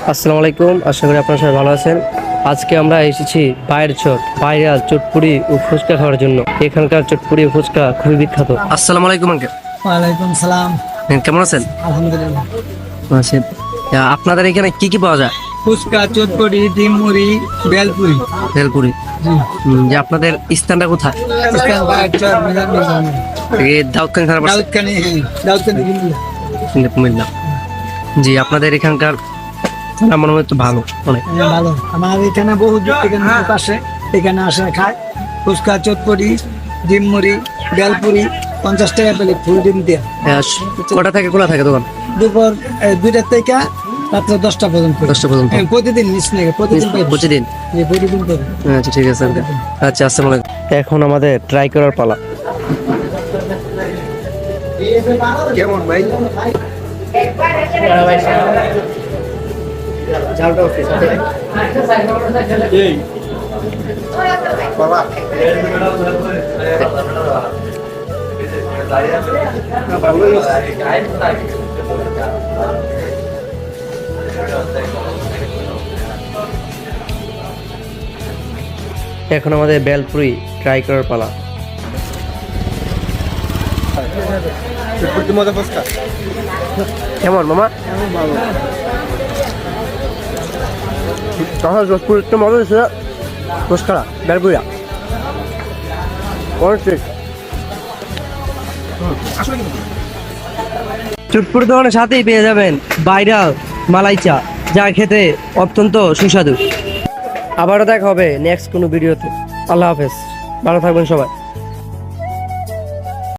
আসসালামু আলাইকুম, আশা করি আপনারা সবাই ভালো আছেন। আজকে আমরা এসেছি পায়ের চট ভাইরাল চটপুরি ও ফুচকা খাওয়ার জন্য। এখানকার চটপুরি ও ফুচকা খুবই বিখ্যাত। আসসালামু আলাইকুম আঙ্কেল। ওয়ালাইকুম সালাম। কেমন আছেন? আলহামদুলিল্লাহ। আছেন। আপনাদের এখানে কি কি পাওয়া যায়? ফুচকা, চটপটি, ডিম মুড়ি, বেলপুরি। ভেলপুরি। যে আপনাদের স্থানটা কোথায়? ইসলাম পায়ের চট, মিজান। এই দাউদকান্দি থানা পাশে? দাউদকানি, দাউদকানি কুমিল্লা। জি, আপনাদের এখানকার আমার মনে হয় তো ভালো অনেক। ভালো। আমার এখানে বহু দূর থেকে লোক আসে, এখানে আসে খায়। ফুচকা, চটপটি, ডিম মুড়ি, বেলপুরি 50 টাকা প্লেট, ফুল ডিম দিয়ে। কটা থেকে খোলা থাকে দোকান? দুপুর 2টা থেকে রাত্রে 10টা পর্যন্ত। 10টা পর্যন্ত? প্রতিদিন মিস নেই, প্রতিদিন প্রতিদিন? প্রতিদিন করে। আচ্ছা, ঠিক আছে আঙ্কেল। আচ্ছা, আসসালামু আলাইকুম। এখন আমাদের ট্রাই করার পালা। কেমন ভাই? এখন আমাদের বেলপুরি ট্রাই করার পালা। কেমন মামা? যোধপুর একটু মজা হয়েছে। ফুচকা বেলপুরিয়া চটপুরি দোকানের সাথেই পেয়ে যাবেন ভাইরাল মালাই চা, যা খেতে অত্যন্ত সুস্বাদু। আবারও দেখা হবে নেক্সট কোনো ভিডিওতে। আল্লাহ হাফেজ, ভালো থাকবেন সবাই।